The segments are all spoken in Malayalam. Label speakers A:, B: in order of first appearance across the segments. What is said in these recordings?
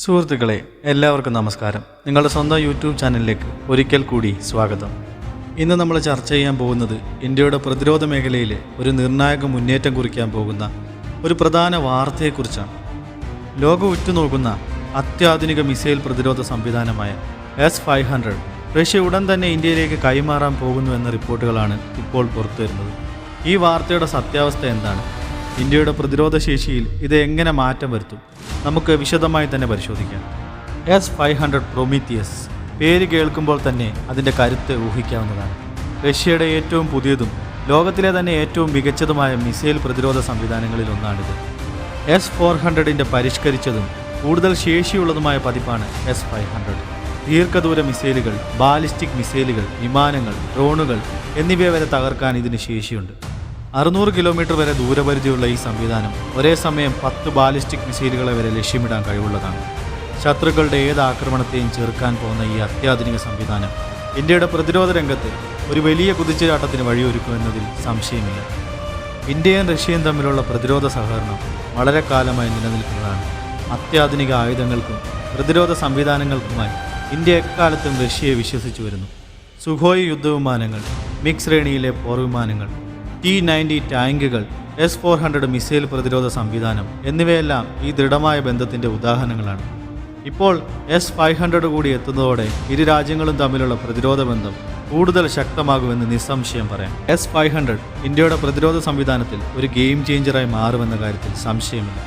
A: സുഹൃത്തുക്കളെ, എല്ലാവർക്കും നമസ്കാരം. നിങ്ങളുടെ സ്വന്തം യൂട്യൂബ് ചാനലിലേക്ക് ഒരിക്കൽ കൂടി സ്വാഗതം. ഇന്ന് നമ്മൾ ചർച്ച ചെയ്യാൻ പോകുന്നത് ഇന്ത്യയുടെ പ്രതിരോധ മേഖലയിൽ ഒരു നിർണായക മുന്നേറ്റം കുറിക്കാൻ പോകുന്ന ഒരു പ്രധാന വാർത്തയെക്കുറിച്ചാണ്. ലോകം ഉറ്റുനോക്കുന്ന അത്യാധുനിക മിസൈൽ പ്രതിരോധ സംവിധാനമായ S-500 റഷ്യ ഉടൻ തന്നെ ഇന്ത്യയിലേക്ക് കൈമാറാൻ പോകുന്നു എന്ന റിപ്പോർട്ടുകളാണ് ഇപ്പോൾ പുറത്തുവരുന്നത്. ഈ വാർത്തയുടെ സത്യാവസ്ഥ എന്താണ്? ഇന്ത്യയുടെ പ്രതിരോധ ശേഷിയിൽ ഇത് എങ്ങനെ മാറ്റം വരുത്തും? നമുക്ക് വിശദമായി തന്നെ പരിശോധിക്കാം. S-500 പ്രൊമീത്തിയസ് പേര് കേൾക്കുമ്പോൾ തന്നെ അതിൻ്റെ കരുത്ത് ഊഹിക്കാവുന്നതാണ്. റഷ്യയുടെ ഏറ്റവും പുതിയതും ലോകത്തിലെ തന്നെ ഏറ്റവും മികച്ചതുമായ മിസൈൽ പ്രതിരോധ സംവിധാനങ്ങളിൽ ഒന്നാണിത്. S-400ൻ്റെ പരിഷ്കരിച്ചതും കൂടുതൽ ശേഷിയുള്ളതുമായ പതിപ്പാണ് S-500. ദീർഘദൂര മിസൈലുകൾ, ബാലിസ്റ്റിക് മിസൈലുകൾ, വിമാനങ്ങൾ, ഡ്രോണുകൾ എന്നിവയെ വരെ തകർക്കാൻ ഇതിന് ശേഷിയുണ്ട്. 600 കിലോമീറ്റർ വരെ ദൂരപരിധിയുള്ള ഈ സംവിധാനം ഒരേ സമയം 10 ബാലിസ്റ്റിക് മിസൈലുകളെ വരെ ലക്ഷ്യമിടാൻ കഴിവുള്ളതാണ്. ശത്രുക്കളുടെ ഏത് ആക്രമണത്തെയും ചെറുക്കാൻ പോകുന്ന ഈ അത്യാധുനിക സംവിധാനം ഇന്ത്യയുടെ പ്രതിരോധ രംഗത്ത് ഒരു വലിയ കുതിച്ചുചാട്ടത്തിന് വഴിയൊരുക്കുമെന്നതിൽ സംശയമില്ല. ഇന്ത്യയും റഷ്യയും തമ്മിലുള്ള പ്രതിരോധ സഹകരണം വളരെ കാലമായി നിലനിൽക്കുന്നതാണ്. അത്യാധുനിക ആയുധങ്ങൾക്കും പ്രതിരോധ സംവിധാനങ്ങൾക്കുമായി ഇന്ത്യ എക്കാലത്തും റഷ്യയെ വിശ്വസിച്ചു വരുന്നു. സുഖോയ് യുദ്ധവിമാനങ്ങൾ, മിഗ് ശ്രേണിയിലെ പോർവിമാനങ്ങൾ, T-90 ടാങ്കുകൾ, S-400 മിസൈൽ പ്രതിരോധ സംവിധാനം എന്നിവയെല്ലാം ഈ ദൃഢമായ ബന്ധത്തിൻ്റെ ഉദാഹരണങ്ങളാണ്. ഇപ്പോൾ S-500 കൂടി എത്തുന്നതോടെ ഇരു രാജ്യങ്ങളും തമ്മിലുള്ള പ്രതിരോധ ബന്ധം കൂടുതൽ ശക്തമാകുമെന്ന് നിസ്സംശയം പറയാം. S-500 ഇന്ത്യയുടെ പ്രതിരോധ സംവിധാനത്തിൽ ഒരു ഗെയിം ചേഞ്ചറായി മാറുമെന്ന കാര്യത്തിൽ സംശയമില്ല.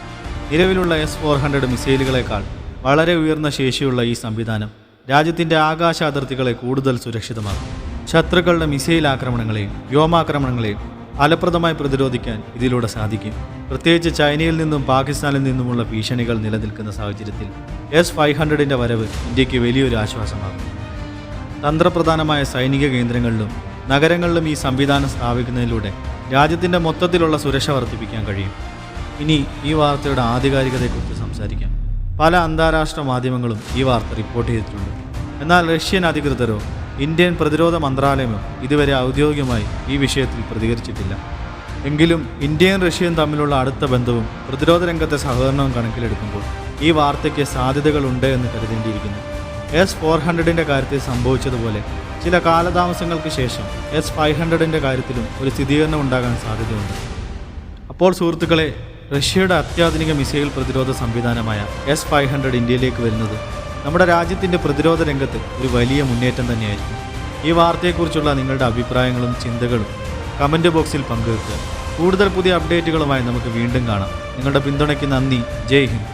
A: നിലവിലുള്ള S-400 മിസൈലുകളെക്കാൾ വളരെ ഉയർന്ന ശേഷിയുള്ള ഈ സംവിധാനം രാജ്യത്തിൻ്റെ ആകാശ അതിർത്തികളെ കൂടുതൽ സുരക്ഷിതമാക്കും. ശത്രുക്കളുടെ മിസൈൽ ആക്രമണങ്ങളെയും വ്യോമാക്രമണങ്ങളെയും ഫലപ്രദമായി പ്രതിരോധിക്കാൻ ഇതിലൂടെ സാധിക്കും. പ്രത്യേകിച്ച് ചൈനയിൽ നിന്നും പാകിസ്ഥാനിൽ നിന്നുമുള്ള ഭീഷണികൾ നിലനിൽക്കുന്ന സാഹചര്യത്തിൽ S-500ൻ്റെ വരവ് ഇന്ത്യക്ക് വലിയൊരു ആശ്വാസമാകും. തന്ത്രപ്രധാനമായ സൈനിക കേന്ദ്രങ്ങളിലും നഗരങ്ങളിലും ഈ സംവിധാനം സ്ഥാപിക്കുന്നതിലൂടെ രാജ്യത്തിൻ്റെ മൊത്തത്തിലുള്ള സുരക്ഷ വർദ്ധിപ്പിക്കാൻ കഴിയും. ഇനി ഈ വാർത്തയുടെ ആധികാരികതയെക്കുറിച്ച് സംസാരിക്കാം. പല അന്താരാഷ്ട്ര മാധ്യമങ്ങളും ഈ വാർത്ത റിപ്പോർട്ട് ചെയ്തിട്ടുണ്ട്. എന്നാൽ റഷ്യൻ അധികൃതരോ ഇന്ത്യൻ പ്രതിരോധ മന്ത്രാലയമോ ഇതുവരെ ഔദ്യോഗികമായി ഈ വിഷയത്തിൽ പ്രതികരിച്ചിട്ടില്ല. എങ്കിലും ഇന്ത്യയും റഷ്യയും തമ്മിലുള്ള അടുത്ത ബന്ധവും പ്രതിരോധ രംഗത്തെ സഹകരണവും കണക്കിലെടുക്കുമ്പോൾ ഈ വാർത്തയ്ക്ക് സാധ്യതകളുണ്ട് എന്ന് കരുതേണ്ടിയിരിക്കുന്നു. S-400ൻ്റെ കാര്യത്തിൽ സംഭവിച്ചതുപോലെ ചില കാലതാമസങ്ങൾക്ക് ശേഷം S-500ൻ്റെ കാര്യത്തിലും ഒരു സ്ഥിരീകരണം ഉണ്ടാകാൻ സാധ്യതയുണ്ട്. അപ്പോൾ സുഹൃത്തുക്കളെ, റഷ്യയുടെ അത്യാധുനിക മിസൈൽ പ്രതിരോധ സംവിധാനമായ S-500 ഇന്ത്യയിലേക്ക് വരുന്നത് നമ്മുടെ രാജ്യത്തിൻ്റെ പ്രതിരോധ രംഗത്ത് ഒരു വലിയ മുന്നേറ്റം തന്നെയായിരിക്കും. ഈ വാർത്തയെക്കുറിച്ചുള്ള നിങ്ങളുടെ അഭിപ്രായങ്ങളും ചിന്തകളും കമൻറ്റ് ബോക്സിൽ പങ്കുവെക്കുക. കൂടുതൽ പുതിയ അപ്ഡേറ്റുകളുമായി നമുക്ക് വീണ്ടും കാണാം. നിങ്ങളുടെ പിന്തുണയ്ക്ക് നന്ദി. ജയ് ഹിന്ദ്.